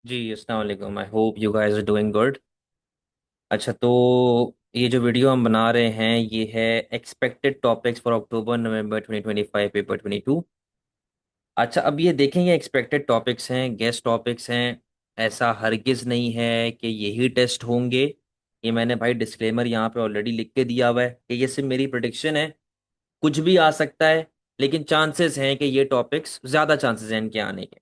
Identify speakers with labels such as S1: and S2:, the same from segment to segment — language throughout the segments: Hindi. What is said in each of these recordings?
S1: जी अस्सलाम वालेकुम। I hope you guys are doing good. अच्छा, तो ये जो वीडियो हम बना रहे हैं ये है expected topics for October November 2025 paper 22। अच्छा, अब ये देखेंगे एक्सपेक्टेड टॉपिक्स हैं, गेस्ट टॉपिक्स हैं। ऐसा हरगिज़ नहीं है कि यही टेस्ट होंगे। ये मैंने भाई डिस्क्लेमर यहाँ पे ऑलरेडी लिख के दिया हुआ है कि ये सिर्फ मेरी प्रिडिक्शन है, कुछ भी आ सकता है। लेकिन चांसेस हैं कि ये टॉपिक्स, ज़्यादा चांसेस हैं इनके आने के।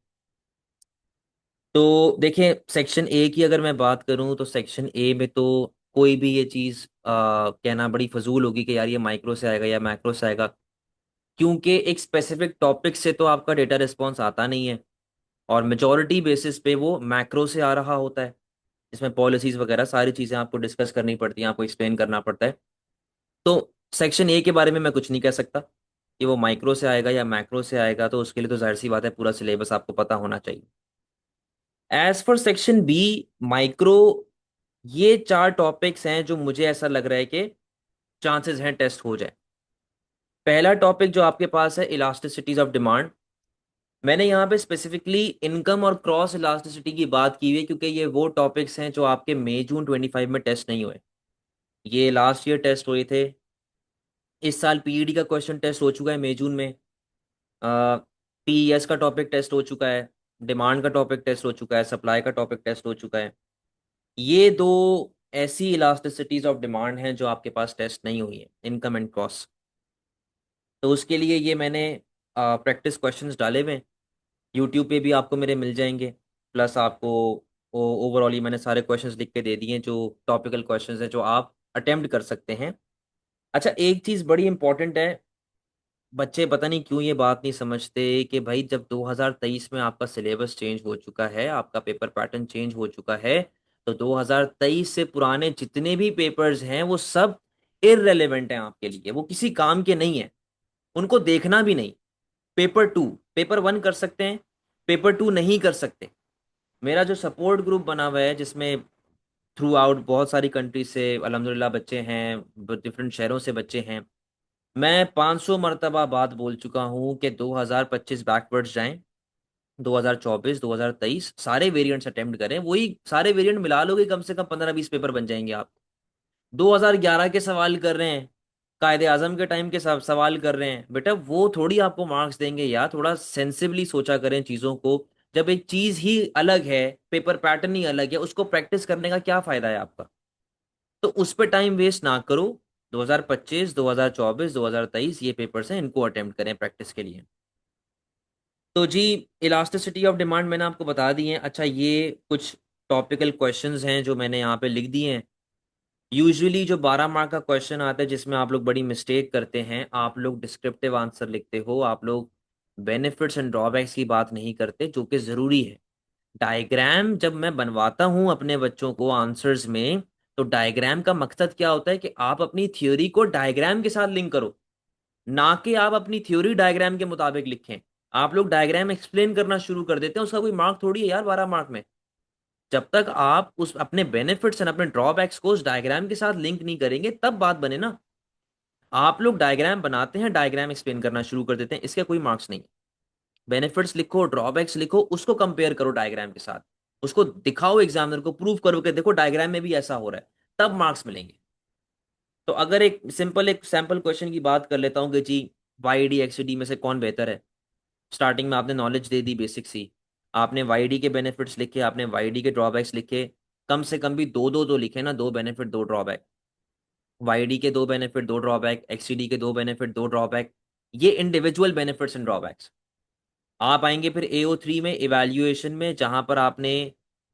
S1: तो देखिए, सेक्शन ए की अगर मैं बात करूं तो सेक्शन ए में तो कोई भी ये चीज़ कहना बड़ी फजूल होगी कि यार ये माइक्रो से आएगा या मैक्रो से आएगा, क्योंकि एक स्पेसिफिक टॉपिक से तो आपका डेटा रिस्पॉन्स आता नहीं है। और मेजॉरिटी बेसिस पे वो मैक्रो से आ रहा होता है, जिसमें पॉलिसीज वगैरह सारी चीज़ें आपको डिस्कस करनी पड़ती हैं, आपको एक्सप्लेन करना पड़ता है। तो सेक्शन ए के बारे में मैं कुछ नहीं कह सकता कि वो माइक्रो से आएगा या मैक्रो से आएगा, तो उसके लिए तो जाहिर सी बात है पूरा सिलेबस आपको पता होना चाहिए। As for section B, micro, ये चार टॉपिक्स हैं जो मुझे ऐसा लग रहा है कि चांसेस हैं टेस्ट हो जाए। पहला टॉपिक जो आपके पास है, इलास्टिसिटीज ऑफ डिमांड। मैंने यहाँ पे स्पेसिफिकली इनकम और क्रॉस इलास्टिसिटी की बात की हुई है, क्योंकि ये वो टॉपिक्स हैं जो आपके मई जून 25 में टेस्ट नहीं हुए। ये लास्ट ईयर टेस्ट हुए थे। इस साल पीईडी का क्वेश्चन टेस्ट हो चुका है मई जून में। पीईएस का टॉपिक टेस्ट हो चुका है। डिमांड का टॉपिक टेस्ट हो चुका है। सप्लाई का टॉपिक टेस्ट हो चुका है। ये दो ऐसी इलास्टिसिटीज ऑफ डिमांड हैं जो आपके पास टेस्ट नहीं हुई है, इनकम एंड कॉस्ट। तो उसके लिए ये मैंने प्रैक्टिस क्वेश्चंस डाले हुए हैं। यूट्यूब पे भी आपको मेरे मिल जाएंगे। प्लस आपको ओवरऑल ही मैंने सारे क्वेश्चंस लिख के दे दिए हैं जो टॉपिकल क्वेश्चंस हैं जो आप अटेम्प्ट कर सकते हैं। अच्छा, एक चीज़ बड़ी इंपॉर्टेंट है। बच्चे पता नहीं क्यों ये बात नहीं समझते कि भाई जब 2023 में आपका सिलेबस चेंज हो चुका है, आपका पेपर पैटर्न चेंज हो चुका है, तो 2023 से पुराने जितने भी पेपर्स हैं वो सब इररेलेवेंट हैं आपके लिए, वो किसी काम के नहीं है। उनको देखना भी नहीं। पेपर टू, पेपर वन कर सकते हैं, पेपर टू नहीं कर सकते। मेरा जो सपोर्ट ग्रुप बना हुआ है जिसमें थ्रू आउट बहुत सारी कंट्री से अल्हम्दुलिल्लाह बच्चे हैं, डिफरेंट शहरों से बच्चे हैं। मैं 500 मरतबा बात बोल चुका हूँ कि 2025 बैकवर्ड्स जाएं, 2024 2023 सारे वेरिएंट्स अटेम्प्ट करें, वही सारे वेरिएंट मिला लोगे कम से कम 15-20 पेपर बन जाएंगे आप। 2011 के सवाल कर रहे हैं, कायदे आजम के टाइम के सवाल कर रहे हैं, बेटा वो थोड़ी आपको मार्क्स देंगे यार। थोड़ा सेंसिबली सोचा करें चीज़ों को। जब एक चीज़ ही अलग है, पेपर पैटर्न ही अलग है, उसको प्रैक्टिस करने का क्या फ़ायदा है आपका? तो उस पर टाइम वेस्ट ना करो। 2025 2024 2023 ये पेपर्स हैं, इनको अटेम्प्ट करें प्रैक्टिस के लिए। तो जी, इलास्टिसिटी ऑफ डिमांड मैंने आपको बता दी है। अच्छा, ये कुछ टॉपिकल क्वेश्चंस हैं जो मैंने यहाँ पे लिख दिए हैं। यूजुअली जो 12 मार्क का क्वेश्चन आता है जिसमें आप लोग बड़ी मिस्टेक करते हैं, आप लोग डिस्क्रिप्टिव आंसर लिखते हो, आप लोग बेनिफिट्स एंड ड्रॉबैक्स की बात नहीं करते, जो कि ज़रूरी है। डायग्राम जब मैं बनवाता हूं अपने बच्चों को आंसर्स में, तो डायग्राम का मकसद क्या होता है कि आप अपनी थ्योरी को डायग्राम के साथ लिंक करो, ना कि आप अपनी थ्योरी डायग्राम के मुताबिक लिखें। आप लोग डायग्राम एक्सप्लेन करना शुरू कर देते हैं, उसका कोई मार्क थोड़ी है यार 12 मार्क में। जब तक आप उस अपने बेनिफिट्स एंड अपने ड्रॉबैक्स को उस डायग्राम के साथ लिंक नहीं करेंगे तब बात बने ना। आप लोग डायग्राम बनाते हैं, डायग्राम एक्सप्लेन करना शुरू कर देते हैं, इसके कोई मार्क्स नहीं। बेनिफिट्स लिखो, ड्रॉबैक्स लिखो, उसको कंपेयर करो डायग्राम के साथ, उसको दिखाओ एग्जामिनर को, प्रूव करो कि देखो डायग्राम में भी ऐसा हो रहा है, तब मार्क्स मिलेंगे। तो अगर एक सैंपल क्वेश्चन की बात कर लेता हूँ कि जी वाईडी एक्सडी में से कौन बेहतर है। स्टार्टिंग में आपने नॉलेज दे दी बेसिक सी, आपने वाईडी के बेनिफिट्स लिखे, आपने वाईडी के ड्रॉबैक्स लिखे। कम से कम भी दो दो तो लिखे ना, दो बेनिफिट दो ड्रॉबैक। वाईडी के दो बेनिफिट दो ड्रॉबैक, एक्सडी के दो बेनिफिट दो ड्रॉबैक। ये इंडिविजुअल बेनिफिट्स एंड ड्रॉबैक्स। आप आएंगे फिर AO3 में, इवैल्यूएशन में, जहां पर आपने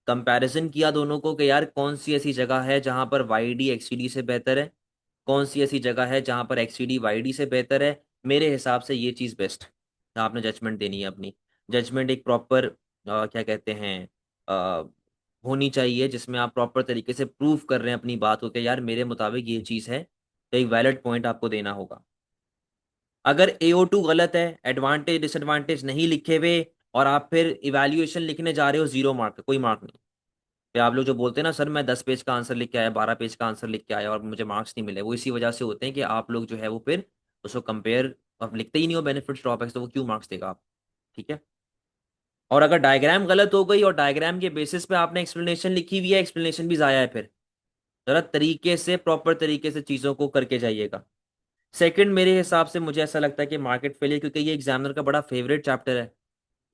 S1: कंपैरिजन किया दोनों को कि यार कौन सी ऐसी जगह है जहां पर वाईडी एक्सडी से बेहतर है, कौन सी ऐसी जगह है जहां पर एक्सडी वाईडी से बेहतर है। मेरे हिसाब से ये चीज़ बेस्ट है। आपने जजमेंट देनी है अपनी। जजमेंट एक प्रॉपर क्या कहते हैं अ, होनी चाहिए, जिसमें आप प्रॉपर तरीके से प्रूव कर रहे हैं अपनी बात को कि यार मेरे मुताबिक ये चीज़ है, तो एक वैलिड पॉइंट आपको देना होगा। अगर AO2 गलत है, एडवांटेज डिसएडवांटेज नहीं लिखे हुए, और आप फिर इवैल्यूएशन लिखने जा रहे हो, 0 मार्क, कोई मार्क नहीं। फिर आप लोग जो बोलते हैं ना सर मैं 10 पेज का आंसर लिख के आया, 12 पेज का आंसर लिख के आया और मुझे मार्क्स नहीं मिले, वो इसी वजह से होते हैं कि आप लोग जो है वो फिर उसको कंपेयर, अब लिखते ही नहीं हो बेनिफिट्स ड्रॉबैक्स, तो वो क्यों मार्क्स देगा आप? ठीक है। और अगर डायग्राम गलत हो गई और डायग्राम के बेसिस पे आपने एक्सप्लेनेशन लिखी हुई है, एक्सप्लेनेशन भी जाया है फिर। जरा तरीके से, प्रॉपर तरीके से चीज़ों को करके जाइएगा। सेकंड, मेरे हिसाब से मुझे ऐसा लगता है कि मार्केट फेलियर, क्योंकि ये एग्जामिनर का बड़ा फेवरेट चैप्टर है,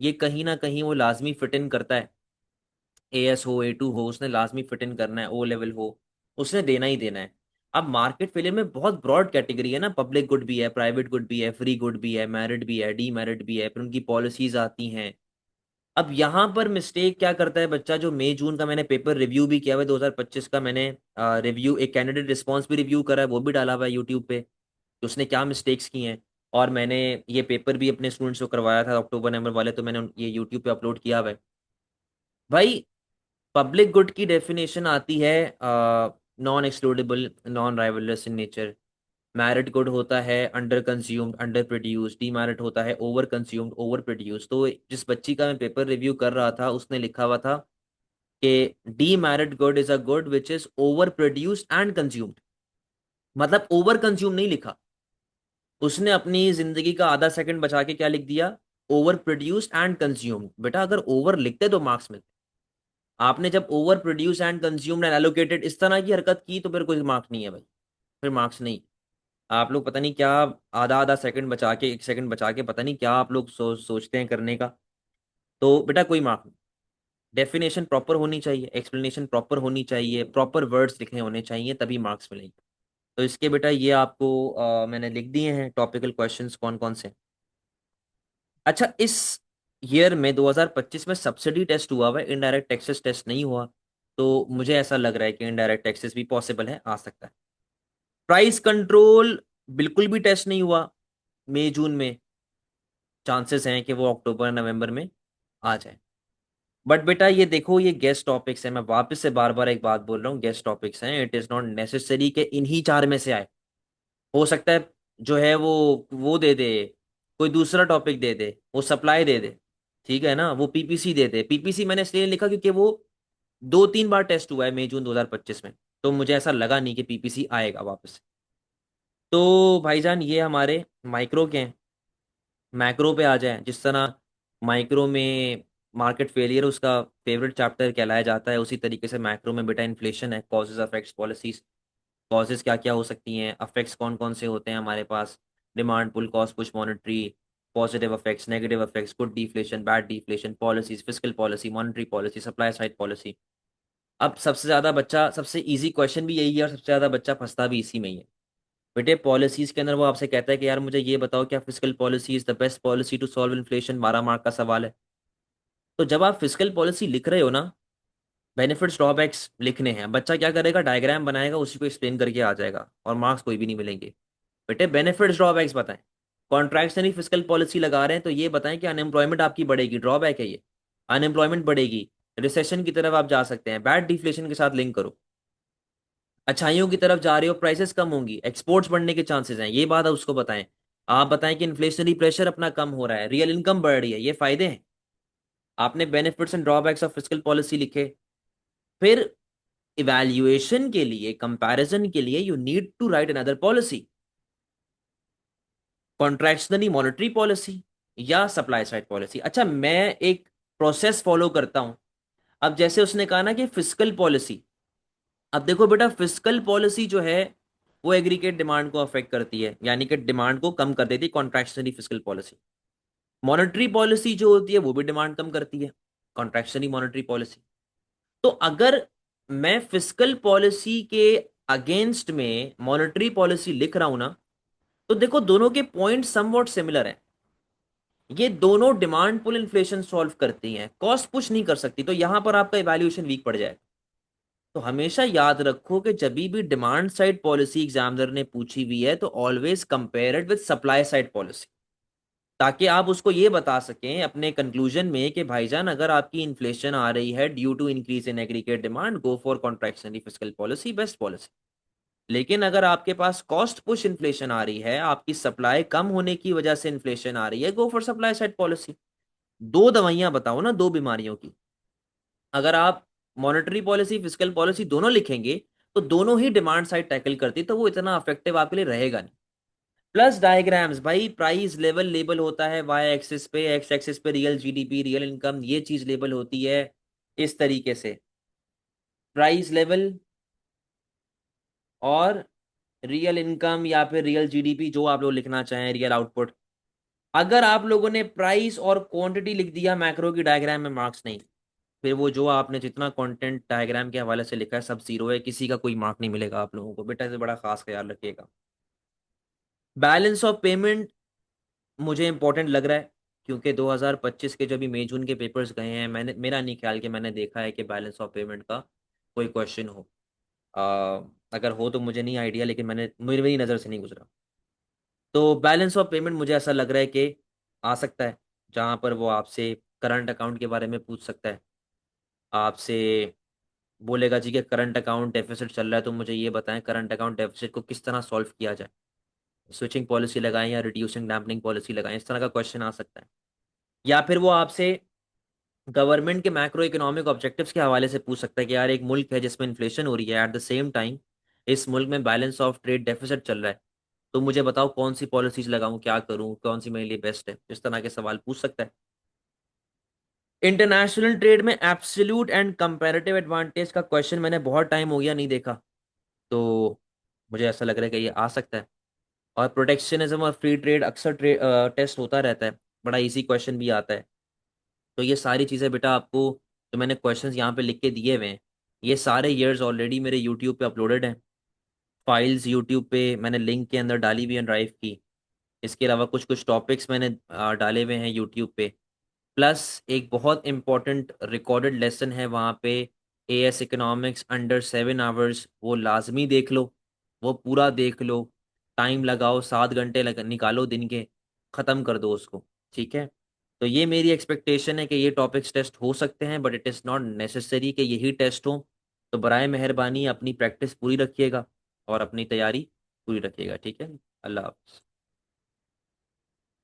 S1: ये कहीं ना कहीं वो लाजमी फिट इन करता है। एएस हो, ए टू हो, उसने लाजमी फिट इन करना है, ओ लेवल हो, उसने देना ही देना है। अब मार्केट फेलियर में बहुत ब्रॉड कैटेगरी है ना, पब्लिक गुड भी है, प्राइवेट गुड भी है, फ्री गुड भी है, मेरिट भी है, डी मेरिट भी है, फिर उनकी पॉलिसीज आती हैं। अब यहाँ पर मिस्टेक क्या करता है बच्चा, जो मई जून का मैंने पेपर रिव्यू भी किया हुआ है 2025 का, मैंने रिव्यू, एक कैंडिडेट रिस्पॉन्स भी रिव्यू करा है, वो भी डाला हुआ है यूट्यूब पे कि उसने क्या मिस्टेक्स की हैं। और मैंने ये पेपर भी अपने स्टूडेंट्स को करवाया था अक्टूबर नवंबर वाले, तो मैंने ये यूट्यूब पे अपलोड किया हुआ है। भाई, पब्लिक गुड की डेफिनेशन आती है non excludable, non rivalries in nature. Merit good होता है अंडर कंज्यूम्ड, अंडर प्रोड्यूस्ड। डीमैरिट होता है ओवर कंज्यूम्ड, ओवर प्रोड्यूस्ड। तो जिस बच्ची का मैं पेपर रिव्यू कर रहा था, उसने लिखा हुआ था कि demerit good is a good which is over produced and consumed. मतलब ओवर कंज्यूम नहीं लिखा, उसने अपनी जिंदगी का आधा सेकंड बचा के क्या लिख दिया, ओवर प्रोड्यूस्ड एंड कंज्यूम्ड। बेटा अगर ओवर लिखते तो मार्क्स मिलते। आपने जब over produce and consumed and allocated इस तरह की हरकत की, तो फिर कोई मार्क्स नहीं है भाई, फिर मार्क्स नहीं। आप लोग पता नहीं क्या, आधा आधा सेकंड बचा के, एक सेकंड बचा के, पता नहीं क्या आप लोग सोचते हैं करने का। तो बेटा कोई मार्क्स नहीं। डेफिनेशन प्रॉपर होनी चाहिए, एक्सप्लेनेशन प्रॉपर होनी चाहिए, प्रॉपर वर्ड्स लिखे होने चाहिए, तभी मार्क्स मिलेंगे। तो इसके बेटा ये आपको मैंने लिख दिए हैं टॉपिकल क्वेश्चंस कौन कौन से। अच्छा, इस ईयर में 2025 में सब्सिडी टेस्ट हुआ हुआ है, इनडायरेक्ट टैक्सेस टेस्ट नहीं हुआ। तो मुझे ऐसा लग रहा है कि इनडायरेक्ट टैक्सेस भी पॉसिबल है, आ सकता है। प्राइस कंट्रोल बिल्कुल भी टेस्ट नहीं हुआ मई जून में। चांसेस हैं कि वो अक्टूबर नवंबर में आ जाए। बट बेटा ये देखो, ये गेस्ट टॉपिक्स है, मैं वापस से बार बार एक बात बोल रहा हूँ, गेस्ट टॉपिक्स हैं। इट इज नॉट नेसेसरी कि इन्हीं चार में से आए। हो सकता है जो है वो दे दे, कोई दूसरा टॉपिक दे दे, वो सप्लाई दे दे, ठीक है ना, वो पीपीसी दे दे। पीपीसी मैंने इसलिए लिखा क्योंकि वो 2-3 बार टेस्ट हुआ है मई जून 2025 में, तो मुझे ऐसा लगा नहीं कि पीपीसी आएगा वापस। तो भाईजान ये हमारे माइक्रो के हैं। मैक्रो पे आ जाए, जिस तरह माइक्रो में मार्केट फेलियर उसका फेवरेट चैप्टर कहलाया जाता है, उसी तरीके से मैक्रो में बेटा इन्फ्लेशन है, कॉजेज अफेक्ट्स पॉलिसीज। कॉजेज क्या क्या हो सकती हैं, अफेक्ट्स कौन कौन से होते हैं हमारे पास। Demand pull, cost push, monetary, positive affects, negative affects, good deflation, bad deflation, policies, fiscal policy, monetary policy, supply side policy. अब सबसे ज्यादा बच्चा, सबसे इजी क्वेश्चन भी यही है और सबसे ज्यादा बच्चा फंसता भी इसी में ही है। बेटे पॉलिसीज के अंदर वो आपसे कहता है कि यार मुझे ये बताओ, क्या fiscal policy is the best policy to solve inflation, 12 mark का सवाल है। तो जब आप फिस्कल पॉलिसी लिख रहे हो ना, बेनिफिट्स ड्रॉबैक्स लिखने हैं, बच्चा क्या करेगा, डायग्राम बनाएगा, उसी को एक्सप्लेन करके आ जाएगा और मार्क्स कोई भी नहीं मिलेंगे। बेटे बेनिफिट्स ड्रॉबैक्स बताएं। कॉन्ट्रैक्शनरी फिस्कल पॉलिसी लगा रहे हैं तो ये बताएं कि अनएम्प्लॉयमेंट आपकी बढ़ेगी, ड्रॉबैक है ये, अनएम्प्लॉयमेंट बढ़ेगी, रिसेशन की तरफ आप जा सकते हैं, बैड डिफ्लेशन के साथ लिंक करो। अच्छाइयों की तरफ जा रहे हो, प्राइसेस कम होंगी, एक्सपोर्ट्स बढ़ने के चांसेस हैं, ये बात आप उसको बताएं। आप बताएं कि इन्फ्लेशनरी प्रेशर अपना कम हो रहा है, रियल इनकम बढ़ रही है, ये फायदे हैं। आपने benefits and drawbacks of fiscal policy लिखे। फिर इवैल्यूएशन के लिए, कंपैरिजन के लिए, you need to write another policy, contractionary monetary policy या सप्लाई साइड पॉलिसी। अच्छा, मैं एक प्रोसेस फॉलो करता हूं। अब जैसे उसने कहा ना कि फिस्कल पॉलिसी, अब देखो बेटा, फिस्कल पॉलिसी जो है वो एग्रीगेट डिमांड को अफेक्ट करती है, यानी कि डिमांड को कम कर देती है, contractionary fiscal policy. Monetary policy जो होती है वो भी डिमांड कम करती है, कॉन्ट्रैक्शनरी मॉनेटरी पॉलिसी। तो अगर मैं फिस्कल पॉलिसी के अगेंस्ट में मॉनेटरी पॉलिसी लिख रहा हूं ना, तो देखो दोनों के पॉइंट समवॉट सिमिलर हैं। ये दोनों डिमांड पुल इन्फ्लेशन सॉल्व करती हैं, कॉस्ट पुश नहीं कर सकती, तो यहां पर आपका इवैल्यूएशन वीक पड़ जाएगा। तो हमेशा याद रखो कि जब भी डिमांड साइड पॉलिसी एग्जामिनर ने पूछी हुई है, तो always compare it with supply side policy, ताकि आप उसको ये बता सकें अपने कंक्लूजन में कि भाईजान अगर आपकी इन्फ्लेशन आ रही है due to increase in aggregate demand, go for contractionary fiscal policy, best policy. लेकिन अगर आपके पास कॉस्ट पुश इन्फ्लेशन आ रही है, आपकी सप्लाई कम होने की वजह से इन्फ्लेशन आ रही है, go for supply side policy. दो दवाइयां बताओ ना, दो बीमारियों की। अगर आप मॉनेटरी पॉलिसी, फिस्कल पॉलिसी दोनों लिखेंगे, तो दोनों ही डिमांड साइड टैकल करती, तो वो इतना अफेक्टिव आपके लिए रहेगा नहीं। प्लस डायग्राम्स भाई, प्राइस लेवल लेबल होता है वाई एक्सिस पे, एक्स एक्सिस पे रियल जीडीपी, रियल इनकम, ये चीज लेबल होती है इस तरीके से। प्राइस लेवल और रियल इनकम या फिर रियल जीडीपी, जो आप लोग लिखना चाहें, रियल आउटपुट। अगर आप लोगों ने प्राइस और क्वांटिटी लिख दिया मैक्रो की डायग्राम में, मार्क्स नहीं। फिर वो जो आपने जितना कंटेंट डायग्राम के हवाले से लिखा है सब जीरो है, किसी का कोई मार्क नहीं मिलेगा आप लोगों को बेटा, इसे बड़ा खास ख्याल रखिएगा। बैलेंस ऑफ पेमेंट मुझे इंपॉर्टेंट लग रहा है, क्योंकि 2025 के जो भी मई जून के पेपर्स गए हैं, मैंने, मेरा नहीं ख्याल कि मैंने देखा है कि बैलेंस ऑफ पेमेंट का कोई क्वेश्चन हो। अगर हो तो मुझे नहीं आइडिया, लेकिन मैंने, मेरी नज़र से नहीं गुजरा। तो बैलेंस ऑफ पेमेंट मुझे ऐसा लग रहा है कि आ सकता है, जहाँ पर वो आपसे करंट अकाउंट के बारे में पूछ सकता है, आपसे बोलेगा जी कि करंट अकाउंट डेफिसिट चल रहा है तो मुझे ये बताएं करंट अकाउंट डेफिसिट को किस तरह सॉल्व किया जाए, स्विचिंग पॉलिसी लगाएं या रिड्यूसिंग डैम्पनिंग पॉलिसी लगाएं, इस तरह का क्वेश्चन आ सकता है। या फिर वो आपसे गवर्नमेंट के मैक्रो इकोनॉमिक ऑब्जेक्टिव्स के हवाले से पूछ सकता है कि यार एक मुल्क है जिसमें इन्फ्लेशन हो रही है, एट द सेम टाइम इस मुल्क में बैलेंस ऑफ ट्रेड डेफिसिट चल रहा है, तो मुझे बताओ कौन सी पॉलिसीज लगाऊं, क्या करूं, कौन सी मेरे लिए बेस्ट है, इस तरह के सवाल पूछ सकता है। इंटरनेशनल ट्रेड में एब्सोल्यूट एंड कंपैरेटिव एडवांटेज का क्वेश्चन मैंने बहुत टाइम हो गया नहीं देखा, तो मुझे ऐसा लग रहा है कि ये आ सकता है। और प्रोटेक्शनिज्म और फ्री ट्रेड अक्सर टेस्ट होता रहता है, बड़ा इजी क्वेश्चन भी आता है। तो ये सारी चीज़ें बेटा आपको, जो मैंने क्वेश्चंस यहाँ पे लिख के दिए हुए हैं, ये सारे ईयर्स ऑलरेडी मेरे यूट्यूब पे अपलोडेड हैं। फाइल्स यूट्यूब पे मैंने लिंक के अंदर डाली हुई है ड्राइव की। इसके अलावा कुछ कुछ टॉपिक्स मैंने डाले हुए हैं यूट्यूब पे। प्लस एक बहुत इंपॉर्टेंट रिकॉर्डेड लेसन है वहाँ पे, एएस इकोनॉमिक्स अंडर 7 आवर्स, वो लाजमी देख लो, वो पूरा देख लो। टाइम लगाओ, 7 घंटे निकालो दिन के, ख़त्म कर दो उसको। ठीक है। तो ये मेरी एक्सपेक्टेशन है कि ये टॉपिक्स टेस्ट हो सकते हैं, but it is not necessary कि यही टेस्ट हो। तो बराए मेहरबानी अपनी प्रैक्टिस पूरी रखिएगा और अपनी तैयारी पूरी रखिएगा। ठीक है। अल्लाह हाफ़िज़।